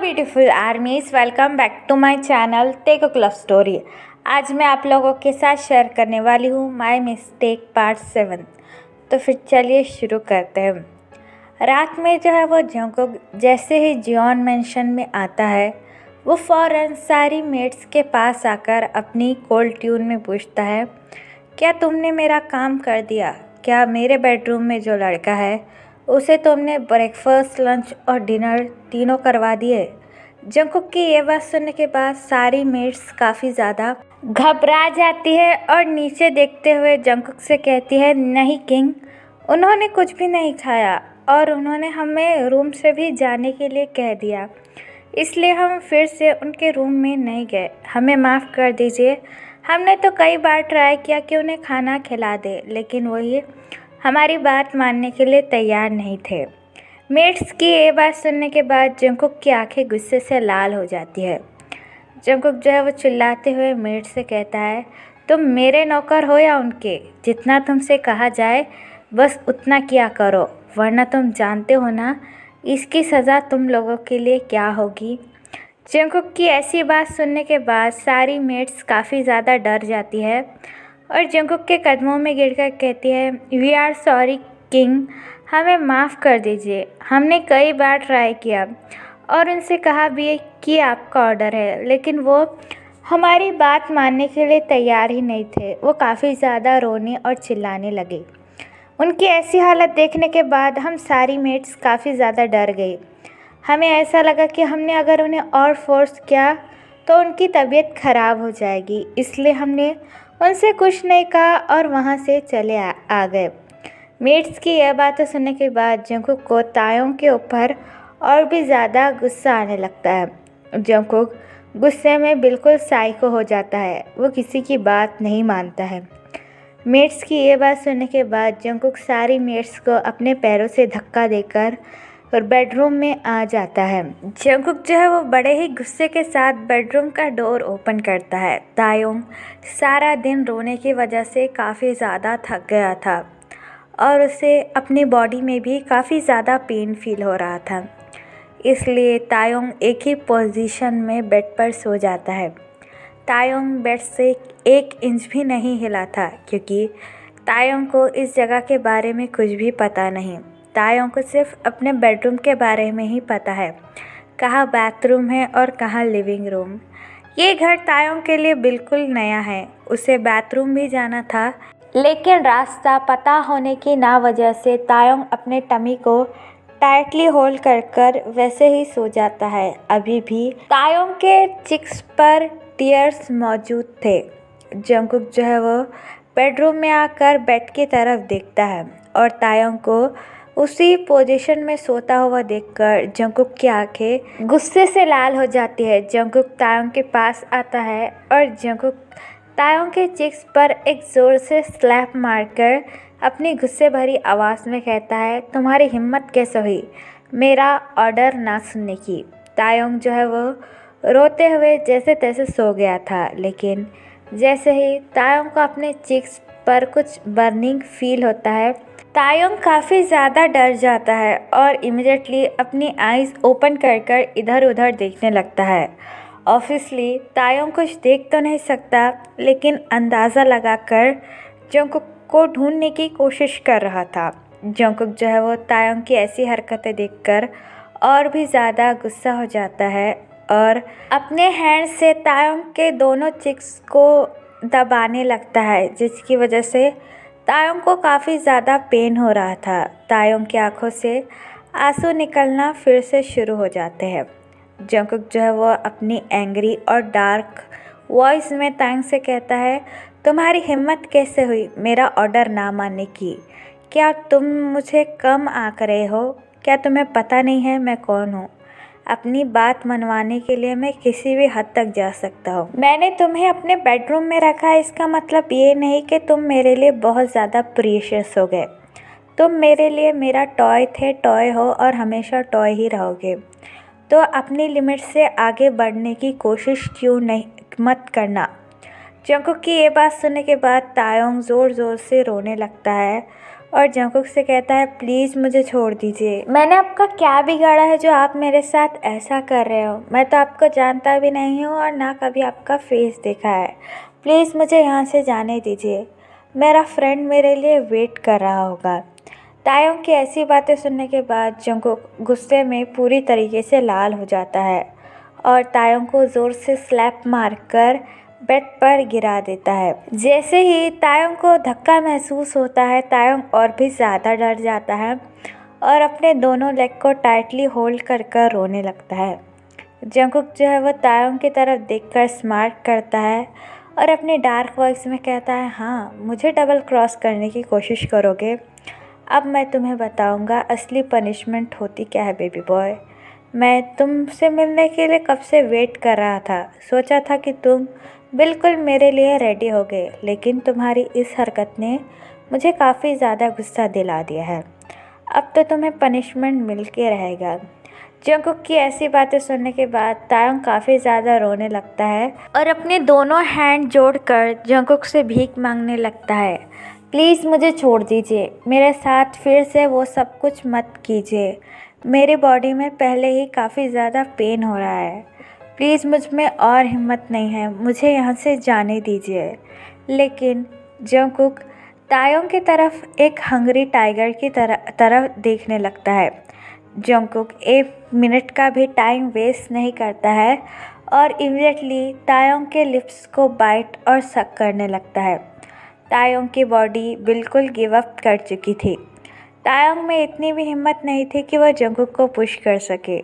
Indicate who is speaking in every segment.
Speaker 1: Beautiful armies, welcome back to my channel tech love story. आज मैं आप लोगों के साथ शेयर करने वाली हूँ माय मिस्टेक पार्ट 7। तो फिर चलिए शुरू करते हैं। रात में जो है वो जंगकुक जैसे ही जियोन मेंशन में आता है, वो फ़ौरन सारी मेट्स के पास आकर अपनी कोल्ड ट्यून में पूछता है, क्या तुमने मेरा काम कर दिया? क्या मेरे बेडरूम में जो लड़का है उसे तुमने ब्रेकफास्ट, लंच और डिनर तीनों करवा दिए? जंगकुक की ये बात सुनने के बाद सारी मेट्स काफ़ी ज़्यादा घबरा जाती है और नीचे देखते हुए जंगकुक से कहती है, नहीं किंग, उन्होंने कुछ भी नहीं खाया और उन्होंने हमें रूम से भी जाने के लिए कह दिया, इसलिए हम फिर से उनके रूम में नहीं गए। हमें माफ़ कर दीजिए। हमने तो कई बार ट्राई किया कि उन्हें खाना खिला दे, लेकिन वही हमारी बात मानने के लिए तैयार नहीं थे। मेट्स की ये बात सुनने के बाद जंगकुक की आंखें गुस्से से लाल हो जाती है। जंगकुक जो है वो चिल्लाते हुए मेट से कहता है, तुम मेरे नौकर हो या उनके? जितना तुमसे कहा जाए बस उतना किया करो, वरना तुम जानते हो ना इसकी सज़ा तुम लोगों के लिए क्या होगी। जंगकुक की ऐसी बात सुनने के बाद सारी मेट्स काफ़ी ज़्यादा डर जाती है और जंगकुक के कदमों में गिरकर कहती है, वी आर सॉरी किंग, हमें माफ़ कर दीजिए। हमने कई बार ट्राई किया और उनसे कहा भी कि आपका ऑर्डर है, लेकिन वो हमारी बात मानने के लिए तैयार ही नहीं थे। वो काफ़ी ज़्यादा रोने और चिल्लाने लगे। उनकी ऐसी हालत देखने के बाद हम सारी मेट्स काफ़ी ज़्यादा डर गई। हमें ऐसा लगा कि हमने अगर उन्हें और फोर्स किया तो उनकी तबीयत ख़राब हो जाएगी, इसलिए हमने उनसे कुछ नहीं कहा और वहाँ से चले आ गए। मेट्स की यह बातें सुनने के बाद जंगकुक को तायोंग के ऊपर और भी ज़्यादा गुस्सा आने लगता है। जंगकुक गुस्से में बिल्कुल साइको हो जाता है, वो किसी की बात नहीं मानता है। मेट्स की ये बात सुनने के बाद जंगकुक सारी मेट्स को अपने पैरों से धक्का देकर और बेडरूम में आ जाता है। जंगकुक जो है वो बड़े ही गुस्से के साथ बेडरूम का डोर ओपन करता है। तायोंग सारा दिन रोने की वजह से काफ़ी ज़्यादा थक गया था और उसे अपनी बॉडी में भी काफ़ी ज़्यादा पेन फील हो रहा था, इसलिए तायोंग एक ही पोजीशन में बेड पर सो जाता है। तायोंग बेड से 1 इंच भी नहीं हिला था, क्योंकि तायोंग को इस जगह के बारे में कुछ भी पता नहीं। तायोंग को सिर्फ अपने बेडरूम के बारे में ही पता है, कहाँ बाथरूम है और कहाँ लिविंग रूम। ये घर तायोंग के लिए बिल्कुल नया है। उसे बाथरूम भी जाना था, लेकिन रास्ता पता होने की ना वजह से तायोंग अपने टमी को टाइटली होल्ड कर वैसे ही सो जाता है। अभी भी तायोंग के चिक्स पर टीयर्स मौजूद थे। जंगकुक जो है वो बेडरूम में आकर बेड की तरफ देखता है और तायोंग को उसी पोजीशन में सोता हुआ देखकर जंगकुक की आंखें गुस्से से लाल हो जाती है। जंगकुक तायोंग के पास आता है और जंगकुक तायोंग के चिक्स पर एक ज़ोर से स्लैप मारकर अपनी गुस्से भरी आवाज़ में कहता है, तुम्हारी हिम्मत कैसे हुई मेरा ऑर्डर ना सुनने की? तायोंग जो है वो रोते हुए जैसे तैसे सो गया था, लेकिन जैसे ही तायोंग को अपने चिक्स पर कुछ बर्निंग फील होता है, तायोंग काफ़ी ज़्यादा डर जाता है और इमिडिएटली अपनी आइज़ ओपन कर इधर उधर देखने लगता है। ऑब्वियसली तायोंग कुछ देख तो नहीं सकता, लेकिन अंदाज़ा लगाकर जंगकुक को ढूंढने की कोशिश कर रहा था। जंगकुक जो है वो तायोंग की ऐसी हरकतें देखकर और भी ज़्यादा गुस्सा हो जाता है और अपने हैंड से तायोंग के दोनों चिक्स को दबाने लगता है, जिसकी वजह से तायोंग को काफ़ी ज़्यादा पेन हो रहा था। तायोंग की आंखों से आंसू निकलना फिर से शुरू हो जाते हैं। जंगकुक जो है वो अपनी एंग्री और डार्क वॉइस में तायोंग से कहता है, तुम्हारी हिम्मत कैसे हुई मेरा ऑर्डर ना मानने की? क्या तुम मुझे कम आंक रहे हो? क्या तुम्हें पता नहीं है मैं कौन हूँ? अपनी बात मनवाने के लिए मैं किसी भी हद तक जा सकता हूँ। मैंने तुम्हें अपने बेडरूम में रखा है, इसका मतलब ये नहीं कि तुम मेरे लिए बहुत ज़्यादा प्रीशियस हो गए। तुम मेरे लिए मेरा टॉय थे, टॉय हो और हमेशा टॉय ही रहोगे। तो अपनी लिमिट से आगे बढ़ने की कोशिश क्यों नहीं मत करना। जंगकुक की ये बात सुनने के बाद तायोंग ज़ोर ज़ोर से रोने लगता है और जंगकुक से कहता है प्लीज़ मुझे छोड़ दीजिए, मैंने आपका क्या बिगाड़ा है जो आप मेरे साथ ऐसा कर रहे हो? मैं तो आपको जानता भी नहीं हूँ और ना कभी आपका फेस देखा है। प्लीज़ मुझे यहाँ से जाने दीजिए, मेरा फ्रेंड मेरे लिए वेट कर रहा होगा। तायोंग की ऐसी बातें सुनने के बाद जंगकुक गुस्से में पूरी तरीके से लाल हो जाता है और तायोंग को ज़ोर से स्लैप मारकर बेड पर गिरा देता है। जैसे ही तायोंग को धक्का महसूस होता है, तायोंग और भी ज़्यादा डर जाता है और अपने दोनों लेग को टाइटली होल्ड कर कर रोने लगता है। जंगकुक जो है वो तायोंग की तरफ देखकर स्माइल करता है और अपनी डार्क वॉइस में कहता है, हाँ मुझे डबल क्रॉस करने की कोशिश करोगे? अब मैं तुम्हें बताऊंगा असली पनिशमेंट होती क्या है बेबी बॉय। मैं तुमसे मिलने के लिए कब से वेट कर रहा था, सोचा था कि तुम बिल्कुल मेरे लिए रेडी हो गए, लेकिन तुम्हारी इस हरकत ने मुझे काफ़ी ज़्यादा गुस्सा दिला दिया है। अब तो तुम्हें पनिशमेंट मिल के रहेगा। जंगकुक की ऐसी बातें सुनने के बाद तायोंग काफ़ी ज़्यादा रोने लगता है और अपने दोनों हैंड जोड़कर जंगकुक से भीख मांगने लगता है, प्लीज़ मुझे छोड़ दीजिए, मेरे साथ फिर से वो सब कुछ मत कीजिए, मेरी बॉडी में पहले ही काफ़ी ज़्यादा पेन हो रहा है, प्लीज़ मुझ में और हिम्मत नहीं है, मुझे यहाँ से जाने दीजिए। लेकिन जंगकुक तायोंग की तरफ एक हंग्री टाइगर की तरफ देखने लगता है। जंगकुक 1 मिनट का भी टाइम वेस्ट नहीं करता है और इमीडिएटली तायोंग के लिप्स को बाइट और सक करने लगता है। तायोंग की बॉडी बिल्कुल गिव अप कर चुकी थी। तायोंग में इतनी भी हिम्मत नहीं थी कि वह जंगकुक को पुश कर सके।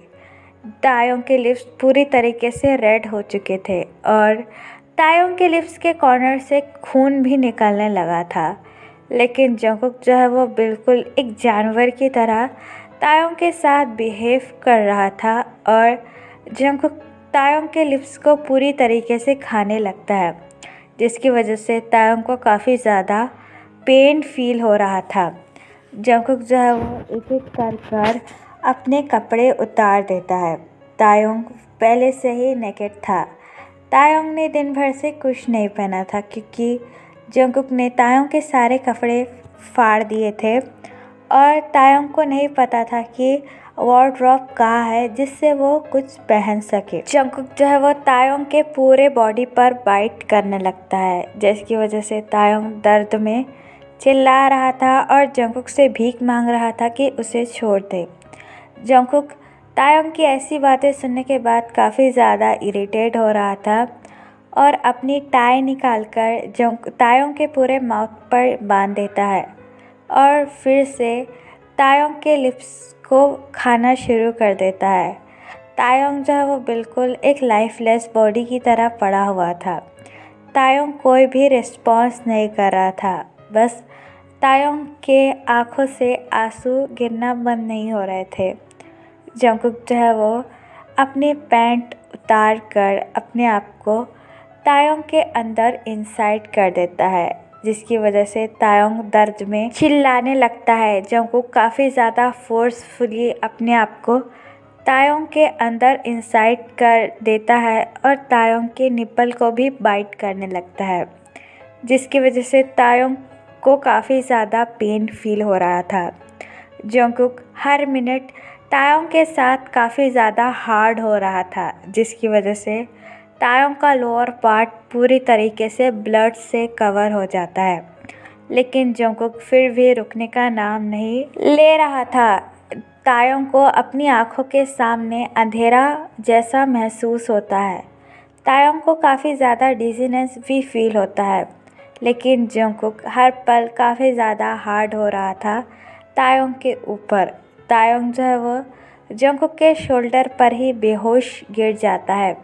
Speaker 1: तायोंग के लिप्स पूरी तरीके से रेड हो चुके थे और तायोंग के लिप्स के कॉर्नर से खून भी निकलने लगा था। लेकिन जंगकुक जो है वो बिल्कुल एक जानवर की तरह तायोंग के साथ बिहेव कर रहा था और जंगकुक तायोंग के लिप्स को पूरी तरीके से खाने लगता है, जिसकी वजह से तायोंग को काफ़ी ज़्यादा पेन फील हो रहा था। जंगकुक जो है वो एक एक कर कर अपने कपड़े उतार देता है। तायोंग पहले से ही नेकेड था। तायोंग ने दिन भर से कुछ नहीं पहना था क्योंकि जंगकुक ने तायोंग के सारे कपड़े फाड़ दिए थे और तायोंग को नहीं पता था कि वार्डरोब कहाँ है जिससे वो कुछ पहन सके। जंगकुक जो है वो तायोंग के पूरे बॉडी पर बाइट करने लगता है, जिसकी वजह से तायोंग दर्द में चिल्ला रहा था और जंगकुक से भीख मांग रहा था कि उसे छोड़ दे। जंगकुक तायोंग की ऐसी बातें सुनने के बाद काफ़ी ज़्यादा इरिटेट हो रहा था और अपनी टाई निकालकर तायोंग के पूरे माउथ पर बांध देता है और फिर से तायोंग के लिप्स को खाना शुरू कर देता है। तायोंग जो है वो बिल्कुल एक लाइफलेस बॉडी की तरह पड़ा हुआ था। तायोंग कोई भी रिस्पॉन्स नहीं कर रहा था, बस तायोंग के आँखों से आंसू गिरना बंद नहीं हो रहे थे। जंगकुक जो है वो अपनी पैंट उतार कर अपने आप को तायोंग के अंदर इंसाइड कर देता है, जिसकी वजह से तायोंग दर्द में चिल्लाने लगता है। जंगकुक काफ़ी ज़्यादा फोर्सफुली अपने आप को तायोंग के अंदर इंसाइड कर देता है और तायोंग के निप्पल को भी बाइट करने लगता है, जिसकी वजह से तायोंग को काफ़ी ज़्यादा पेन फील हो रहा था। जंगकुक हर मिनट तायोंग के साथ काफ़ी ज़्यादा हार्ड हो रहा था, जिसकी वजह से तायोंग का लोअर पार्ट पूरी तरीके से ब्लड से कवर हो जाता है। लेकिन जंगकुक फिर भी रुकने का नाम नहीं ले रहा था। तायोंग को अपनी आँखों के सामने अंधेरा जैसा महसूस होता है। तायोंग को काफ़ी ज़्यादा डिजीनेस भी फील होता है, लेकिन जंगकुक हर पल काफ़ी ज़्यादा हार्ड हो रहा था तायोंग के ऊपर। तायोंग जो है वो जंगकुक के शोल्डर पर ही बेहोश गिर जाता है,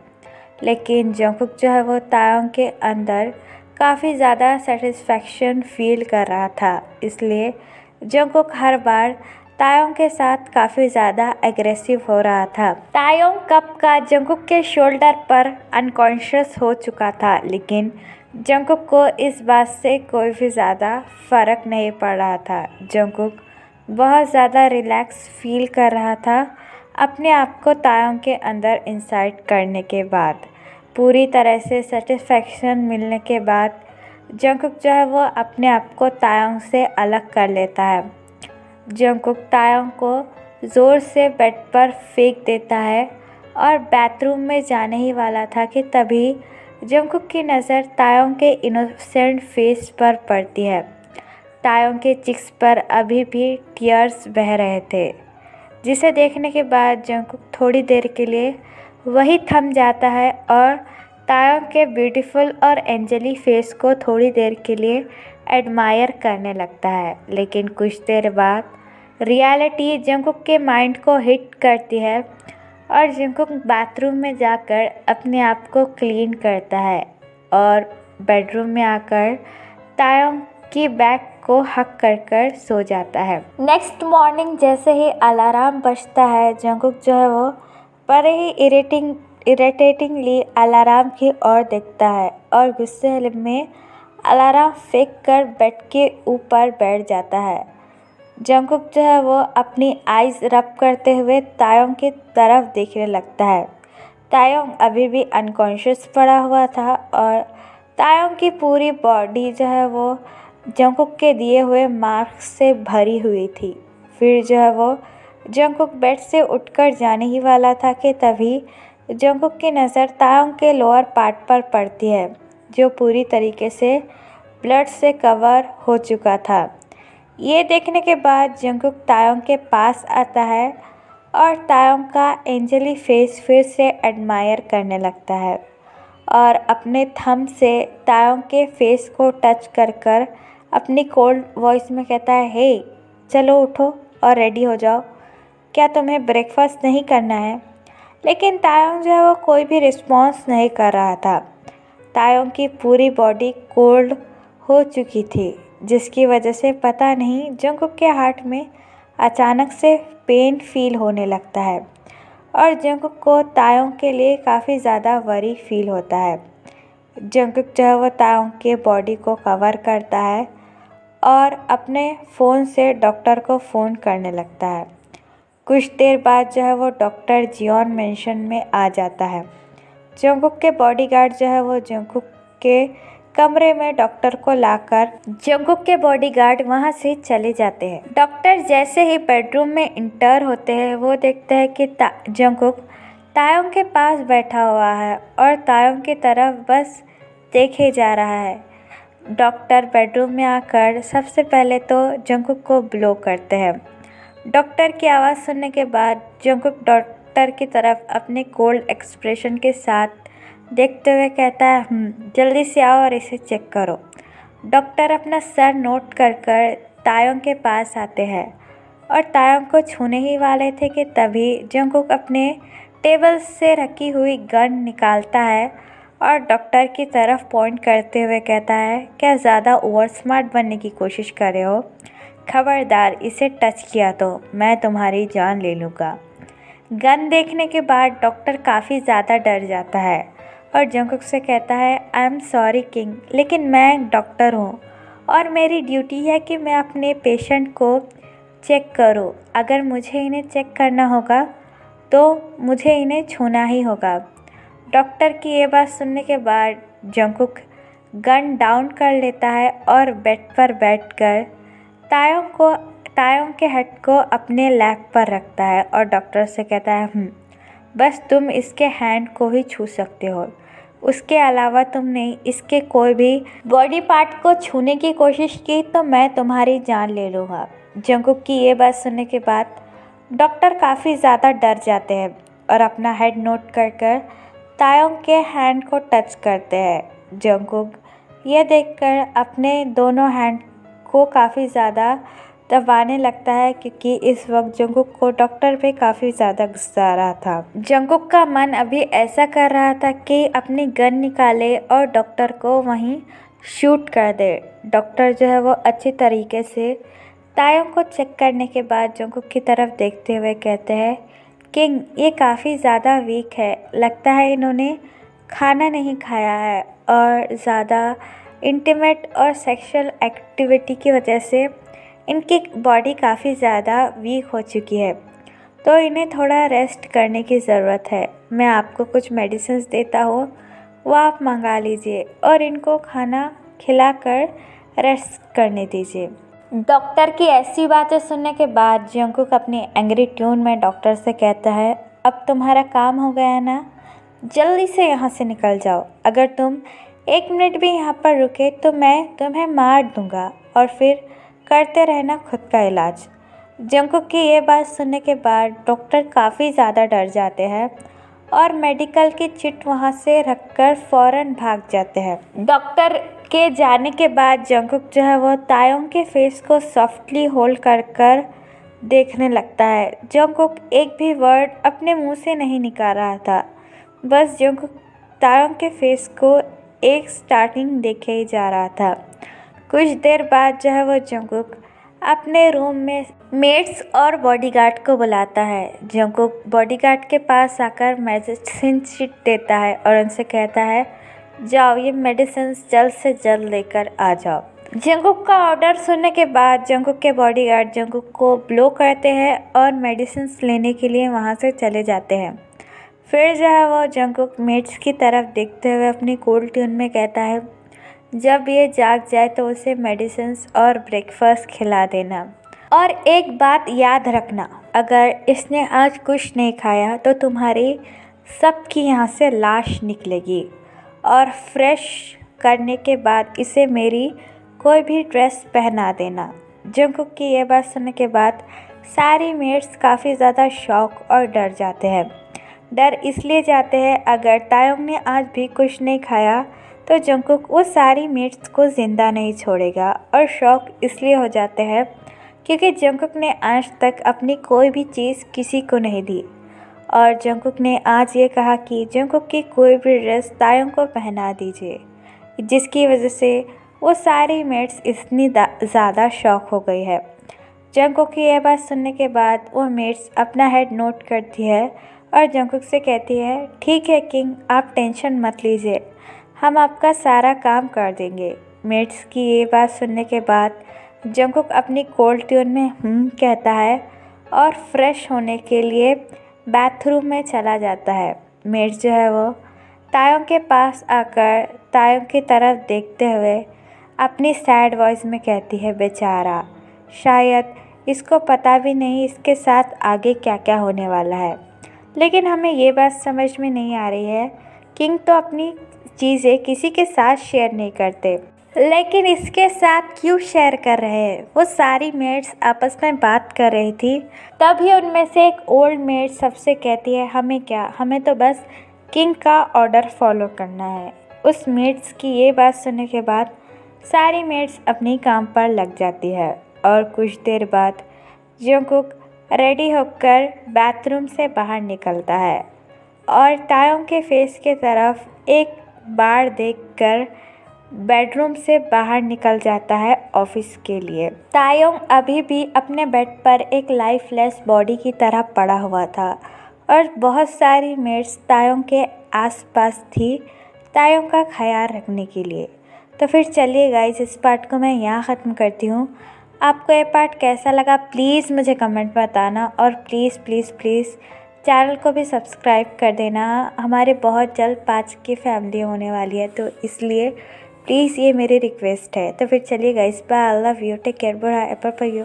Speaker 1: लेकिन जंगकुक जो है वो तायोंग के अंदर काफ़ी ज़्यादा सेटिस्फैक्शन फील कर रहा था, इसलिए जंगकुक हर बार तायोंग के साथ काफ़ी ज़्यादा एग्रेसिव हो रहा था। तायोंग कब का जंगकुक के शोल्डर पर अनकॉन्शियस हो चुका था, लेकिन जंगकुक को इस बात से कोई भी ज़्यादा फ़र्क नहीं पड़ रहा था। जंगकुक बहुत ज़्यादा रिलैक्स फील कर रहा था अपने आप को तायोंग के अंदर इंसाइड करने के बाद। पूरी तरह से सेटिस्फैक्शन मिलने के बाद जंगकुक जो है वो अपने आप को तायोंग से अलग कर लेता है। जंगकुक तायोंग को ज़ोर से बेड पर फेंक देता है और बाथरूम में जाने ही वाला था कि तभी जंगकुक की नज़र तायोंग के इनोसेंट फेस पर पड़ती है। तायोंग के चिक्स पर अभी भी टीयर्स बह रहे थे, जिसे देखने के बाद जंगकुक थोड़ी देर के लिए वही थम जाता है और तायोंग के ब्यूटीफुल और एंजली फेस को थोड़ी देर के लिए एडमायर करने लगता है। लेकिन कुछ देर बाद रियलिटी जंगकुक के माइंड को हिट करती है और जंगकुक बाथरूम में जाकर अपने आप को क्लीन करता है और बेडरूम में आकर तायोंग की बैग को हक कर सो जाता है। नेक्स्ट मॉर्निंग जैसे ही अलार्म बजता है, जंगकुक जो है वो बड़े ही इरिटेटिंगली अलार्म की ओर देखता है और गुस्से में अलार्म फेंक कर बेड के ऊपर बैठ जाता है। जंगकुक जो है वो अपनी आइज़ रब करते हुए तायोंग की तरफ देखने लगता है। तायोंग अभी भी अनकॉन्शियस पड़ा हुआ था और तायोंग की पूरी बॉडी जो है वो जंगकुक के दिए हुए मार्क्स से भरी हुई थी। फिर जो है वो जंगकुक बेड से उठकर जाने ही वाला था कि तभी जंगकुक की नज़र तायोंग के लोअर पार्ट पर पड़ती है, जो पूरी तरीके से ब्लड से कवर हो चुका था। ये देखने के बाद जंगकुक तायोंग के पास आता है और तायोंग का एंजली फेस फिर से एडमायर करने लगता है और अपने थंब से तायोंग के फेस को टच कर अपनी कोल्ड वॉइस में कहता है, हे चलो उठो और रेडी हो जाओ, क्या तुम्हें ब्रेकफास्ट नहीं करना है? लेकिन तायोंग जो है वो कोई भी रिस्पॉन्स नहीं कर रहा था। तायोंग की पूरी बॉडी कोल्ड हो चुकी थी, जिसकी वजह से पता नहीं जंगकुक के हार्ट में अचानक से पेन फील होने लगता है और जंगकुक को तायोंग के लिए काफ़ी ज़्यादा वरी फील होता है। जंगकुक जो है वो तायोंग के बॉडी को कवर करता है और अपने फ़ोन से डॉक्टर को फ़ोन करने लगता है। कुछ देर बाद जो है वो डॉक्टर जियोन मेंशन में आ जाता है। जंगकुक के बॉडीगार्ड जो है वो जंगकुक के कमरे में डॉक्टर को लाकर जंगकुक के बॉडीगार्ड वहां से चले जाते हैं। डॉक्टर जैसे ही बेडरूम में इंटर होते हैं, वो देखते हैं कि जंगकुक तायोंग के पास बैठा हुआ है और तायोंग की तरफ बस देखे जा रहा है। डॉक्टर बेडरूम में आकर सबसे पहले तो जंगकुक को ब्लो करते हैं। डॉक्टर की आवाज़ सुनने के बाद जंगकुक डॉक्टर की तरफ अपने कोल्ड एक्सप्रेशन के साथ देखते हुए कहता है, जल्दी से आओ और इसे चेक करो। डॉक्टर अपना सर नोट कर तायोंग के पास आते हैं और तायोंग को छूने ही वाले थे कि तभी जंगकुक अपने टेबल से रखी हुई गन निकालता है और डॉक्टर की तरफ पॉइंट करते हुए कहता है, क्या ज़्यादा ओवर स्मार्ट बनने की कोशिश कर रहे हो? खबरदार इसे टच किया तो मैं तुम्हारी जान ले लूँगा। गन देखने के बाद डॉक्टर काफ़ी ज़्यादा डर जाता है और जंगकुक से कहता है, आई एम सॉरी किंग, लेकिन मैं एक डॉक्टर हूँ और मेरी ड्यूटी है कि मैं अपने पेशेंट को चेक करूँ। अगर मुझे इन्हें चेक करना होगा तो मुझे इन्हें छूना ही होगा। डॉक्टर की ये बात सुनने के बाद जंगकुक गन डाउन कर लेता है और बेड पर बैठकर तायोंग के हेड को अपने लैप पर रखता है और डॉक्टर से कहता है, बस तुम इसके हैंड को ही छू सकते हो, उसके अलावा तुमने इसके कोई भी बॉडी पार्ट को छूने की कोशिश की तो मैं तुम्हारी जान ले लूँगा। जंगकुक की ये बात सुनने के बाद डॉक्टर काफ़ी ज़्यादा डर जाते हैं और अपना हेड नोट कर तायोंग के हैंड को टच करते हैं। जंगकुक ये देखकर अपने दोनों हैंड को काफ़ी ज़्यादा दबाने लगता है, क्योंकि इस वक्त जंगकुक को डॉक्टर पे काफ़ी ज़्यादा गुस्सा आ रहा था। जंगकुक का मन अभी ऐसा कर रहा था कि अपनी गन निकाले और डॉक्टर को वहीं शूट कर दे। डॉक्टर जो है वो अच्छी तरीके से तायोंग को चेक करने के बाद जंगकुक की तरफ देखते हुए कहते हैं, किंग ये काफ़ी ज़्यादा वीक है, लगता है इन्होंने खाना नहीं खाया है और ज़्यादा इंटीमेट और सेक्सुअल एक्टिविटी की वजह से इनकी बॉडी काफ़ी ज़्यादा वीक हो चुकी है, तो इन्हें थोड़ा रेस्ट करने की ज़रूरत है। मैं आपको कुछ मेडिसिन्स देता हूँ, वो आप मंगा लीजिए और इनको खाना खिलाकर रेस्ट करने दीजिए। डॉक्टर की ऐसी बातें सुनने के बाद जंगकुक अपनी एंग्री ट्यून में डॉक्टर से कहता है, अब तुम्हारा काम हो गया है ना, जल्दी से यहाँ से निकल जाओ। अगर तुम 1 मिनट भी यहाँ पर रुके तो मैं तुम्हें मार दूँगा और फिर करते रहना खुद का इलाज। जंगकुक की ये बात सुनने के बाद डॉक्टर काफ़ी ज़्यादा डर जाते हैं और मेडिकल की चिट वहाँ से रखकर फ़ौरन भाग जाते हैं। डॉक्टर के जाने के बाद जंगकुक जो है वो तायोंग के फेस को सॉफ्टली होल्ड कर कर देखने लगता है। जंगकुक एक भी वर्ड अपने मुंह से नहीं निकाल रहा था, बस जंगकुक तायोंग के फेस को एक स्टार्टिंग देखे ही जा रहा था। कुछ देर बाद जो है वो जंगकुक अपने रूम में मेड्स और बॉडीगार्ड को बुलाता है। जंगकुक बॉडीगार्ड के पास आकर मेडिसिन शीट देता है और उनसे कहता है, जाओ ये मेडिसिन जल्द से जल्द लेकर आ जाओ। जंगकुक का ऑर्डर सुनने के बाद जंगकुक के बॉडीगार्ड जंगकुक को ब्लो करते हैं और मेडिसिन लेने के लिए वहाँ से चले जाते हैं। फिर जो है वो जंगकुक मेड्स की तरफ देखते हुए अपनी कूल ट्यून में कहता है, जब ये जाग जाए तो उसे मेडिसिन और ब्रेकफास्ट खिला देना। और एक बात याद रखना, अगर इसने आज कुछ नहीं खाया तो तुम्हारी सबकी यहाँ से लाश निकलेगी। और फ्रेश करने के बाद इसे मेरी कोई भी ड्रेस पहना देना। जंगकुक की ये बात सुनने के बाद सारी मेड्स काफ़ी ज़्यादा शॉक और डर जाते हैं। डर इसलिए जाते हैं, अगर तायोंग ने आज भी कुछ नहीं खाया तो जंगकुक वो सारी मेड्स को ज़िंदा नहीं छोड़ेगा। और शॉक इसलिए हो जाते हैं क्योंकि जंगकुक ने आज तक अपनी कोई भी चीज़ किसी को नहीं दी और जंगकुक ने आज ये कहा कि जंगकुक की कोई भी ड्रेस तायोंग को पहना दीजिए, जिसकी वजह से वो सारी मेड्स इतनी ज़्यादा शॉक हो गई है। जंगकुक की यह बात सुनने के बाद वो मेड्स अपना हेड नोट करती है और जंगकुक से कहती है, ठीक है किंग, आप टेंशन मत लीजिए, हम आपका सारा काम कर देंगे। मेड्स की ये बात सुनने के बाद जंगकुक अपनी कोल्ड ट्यून में कहता है और फ्रेश होने के लिए बाथरूम में चला जाता है। मेड जो है वो तायोंग के पास आकर तायोंग की तरफ देखते हुए अपनी सैड वॉइस में कहती है, बेचारा, शायद इसको पता भी नहीं इसके साथ आगे क्या क्या होने वाला है। लेकिन हमें ये बात समझ में नहीं आ रही है, किंग तो अपनी चीज़ें किसी के साथ शेयर नहीं करते, लेकिन इसके साथ क्यों शेयर कर रहे हैं। वो सारी मेड्स आपस में बात कर रही थी, तभी उनमें से एक ओल्ड मेड सबसे कहती है, हमें क्या, हमें तो बस किंग का ऑर्डर फॉलो करना है। उस मेड्स की ये बात सुनने के बाद सारी मेड्स अपनी काम पर लग जाती है और कुछ देर बाद जंगकुक रेडी होकर बाथरूम से बाहर निकलता है और तायोंग के फेस के तरफ एक बार देखकर बेडरूम से बाहर निकल जाता है ऑफिस के लिए। तायोंग अभी भी अपने बेड पर एक लाइफलेस बॉडी की तरह पड़ा हुआ था और बहुत सारी मेड्स तायोंग के आसपास थी तायोंग का ख्याल रखने के लिए। तो फिर चलिए गाइस, इस पार्ट को मैं यहाँ ख़त्म करती हूँ। आपको ये पार्ट कैसा लगा प्लीज़ मुझे कमेंट में बताना और प्लीज़ प्लीज़ प्लीज़ चैनल को भी सब्सक्राइब कर देना। हमारे बहुत जल्द 5 की फैमिली होने वाली है, तो इसलिए प्लीज़ ये मेरी रिक्वेस्ट है। तो फिर चलिए guys, bye, I love you, take care, bye, एपर पर यू।